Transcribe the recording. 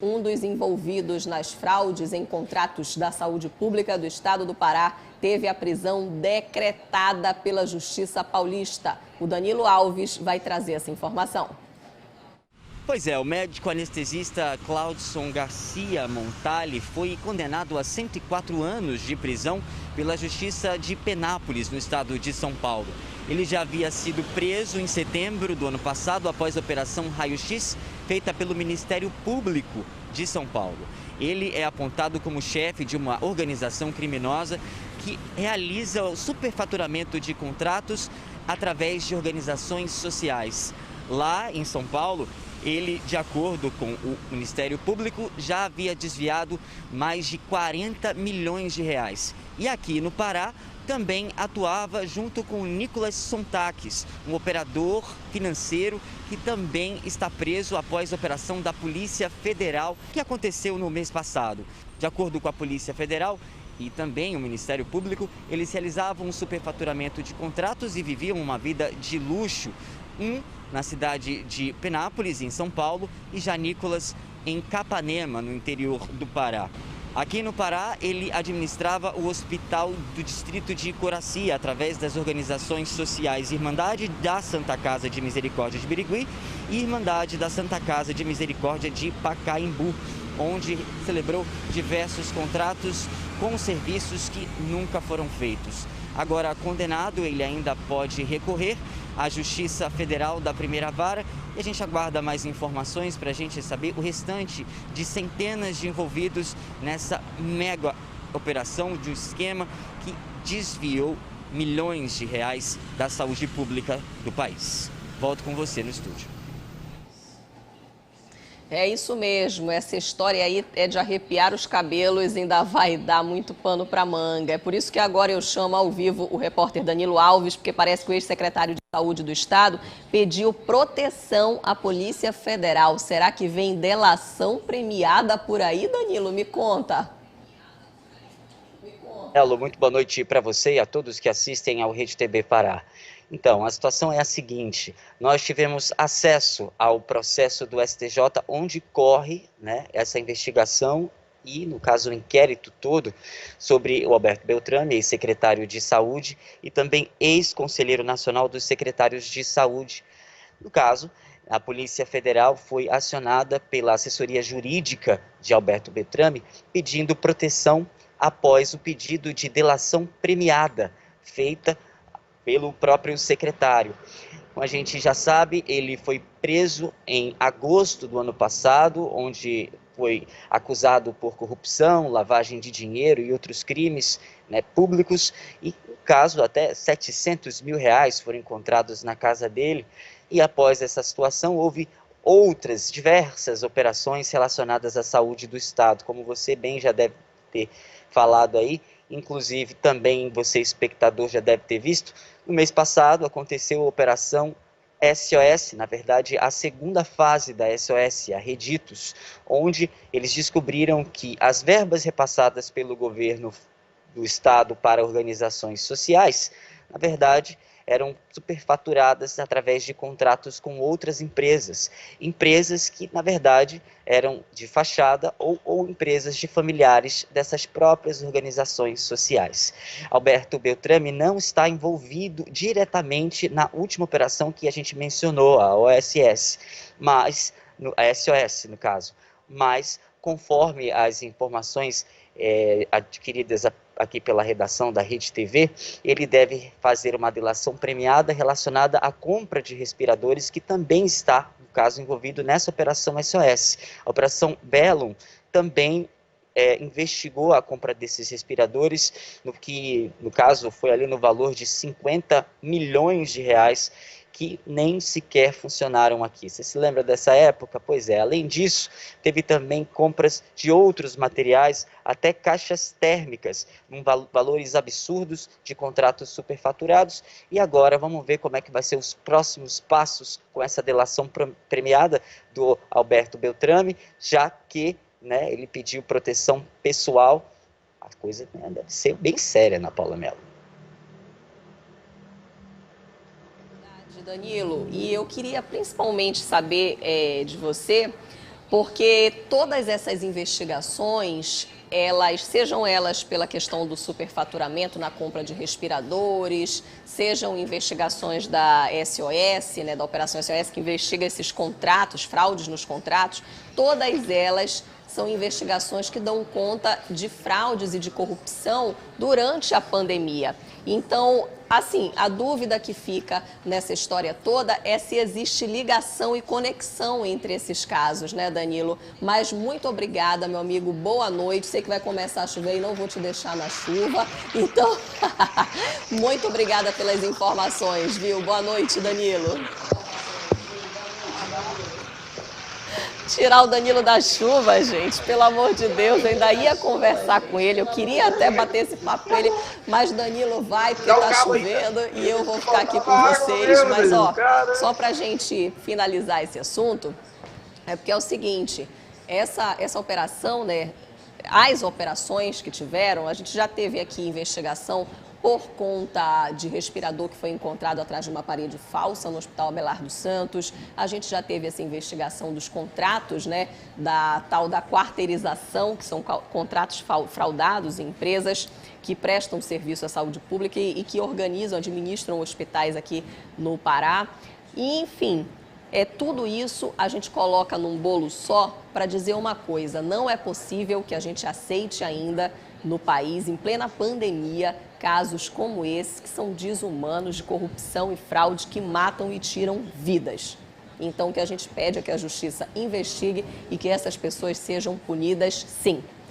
Um dos envolvidos nas fraudes em contratos da saúde pública do estado do Pará teve a prisão decretada pela Justiça Paulista. O Danilo Alves vai trazer essa informação. Pois é, o médico anestesista Claudson Garcia Montali foi condenado a 104 anos de prisão pela Justiça de Penápolis, no estado de São Paulo. Ele já havia sido preso em setembro do ano passado após a Operação Raio-X, feita pelo Ministério Público de São Paulo. Ele é apontado como chefe de uma organização criminosa que realiza o superfaturamento de contratos através de organizações sociais. Lá em São Paulo, ele, de acordo com o Ministério Público, já havia desviado mais de 40 milhões de reais. E aqui no Pará, também atuava junto com Nicolas Sontakis, um operador financeiro que também está preso após a operação da Polícia Federal, que aconteceu no mês passado. De acordo com a Polícia Federal e também o Ministério Público, eles realizavam um superfaturamento de contratos e viviam uma vida de luxo. Um na cidade de Penápolis, em São Paulo, e já Nicolas em Capanema, no interior do Pará. Aqui no Pará, ele administrava o Hospital do Distrito de Coraci, através das organizações sociais Irmandade da Santa Casa de Misericórdia de Birigui e Irmandade da Santa Casa de Misericórdia de Pacaembu, onde celebrou diversos contratos com serviços que nunca foram feitos. Agora, condenado, ele ainda pode recorrer à Justiça Federal da Primeira Vara e a gente aguarda mais informações para a gente saber o restante de centenas de envolvidos nessa mega operação de um esquema que desviou milhões de reais da saúde pública do país. Volto com você no estúdio. É isso mesmo, essa história aí é de arrepiar os cabelos e ainda vai dar muito pano para manga. É por isso que agora eu chamo ao vivo o repórter Danilo Alves, porque parece que o ex-secretário de Saúde do Estado pediu proteção à Polícia Federal. Será que vem delação premiada por aí, Danilo? Me conta. Hello, muito boa noite para você e a todos que assistem ao Rede TV Pará. Então, a situação é a seguinte: nós tivemos acesso ao processo do STJ, onde corre, essa investigação e, no caso, o inquérito todo sobre o Alberto Beltrame, ex-secretário de Saúde e também ex-conselheiro nacional dos secretários de Saúde. No caso, a Polícia Federal foi acionada pela assessoria jurídica de Alberto Beltrame, pedindo proteção após o pedido de delação premiada feita pelo próprio secretário. Como a gente já sabe, ele foi preso em agosto do ano passado, onde foi acusado por corrupção, lavagem de dinheiro e outros crimes públicos, e no caso até 700 mil reais foram encontrados na casa dele, e após essa situação houve outras diversas operações relacionadas à saúde do Estado, como você bem já deve ter falado aí. Inclusive, também você, espectador, já deve ter visto, no mês passado aconteceu a Operação SOS, na verdade, a segunda fase da SOS, a Reditos, onde eles descobriram que as verbas repassadas pelo governo do Estado para organizações sociais, na verdade, eram superfaturadas através de contratos com outras empresas. Empresas que, na verdade, eram de fachada ou empresas de familiares dessas próprias organizações sociais. Alberto Beltrame não está envolvido diretamente na última operação que a gente mencionou, a OSS, a SOS, no caso. Mas, conforme as informações adquiridas aqui pela redação da Rede TV, ele deve fazer uma delação premiada relacionada à compra de respiradores, que também está, no caso, envolvido nessa Operação SOS. A Operação Bellum também investigou a compra desses respiradores, que, no caso, foi ali no valor de 50 milhões de reais, que nem sequer funcionaram aqui. Você se lembra dessa época? Pois é, além disso, teve também compras de outros materiais, até caixas térmicas, em valores absurdos de contratos superfaturados. E agora vamos ver como é que vai ser os próximos passos com essa delação premiada do Alberto Beltrame, já que ele pediu proteção pessoal. A coisa deve ser bem séria, Ana Paula Mello. Danilo, e eu queria principalmente saber de você Porque todas essas investigações, sejam elas pela questão do superfaturamento na compra de respiradores, sejam investigações da SOS, né, da Operação SOS, que investiga esses contratos, fraudes nos contratos, todas elas são investigações que dão conta de fraudes e de corrupção durante a pandemia. Então, assim, a dúvida que fica nessa história toda é se existe ligação e conexão entre esses casos, né, Danilo? Mas muito obrigada, meu amigo, boa noite. Sei que vai começar a chover e não vou te deixar na chuva. Então, muito obrigada pelas informações, viu? Boa noite, Danilo. Tirar o Danilo da chuva, gente, pelo amor de Deus, eu ainda ia conversar com ele, eu queria até bater esse papo com ele, mas Danilo vai porque tá chovendo e eu vou ficar aqui com vocês. Mas, ó, só pra gente finalizar esse assunto, é porque é o seguinte, essa operação, né, as operações que tiveram, a gente já teve aqui investigação por conta de respirador que foi encontrado atrás de uma parede falsa no Hospital Abelardo Santos. A gente já teve essa investigação dos contratos, né, da tal da quarteirização, que são contratos fraudados em empresas que prestam serviço à saúde pública e que organizam, administram hospitais aqui no Pará. E, enfim, tudo isso a gente coloca num bolo só para dizer uma coisa: não é possível que a gente aceite ainda no país, em plena pandemia, casos como esse, que são desumanos, de corrupção e fraude, que matam e tiram vidas. Então, o que a gente pede é que a justiça investigue e que essas pessoas sejam punidas, sim.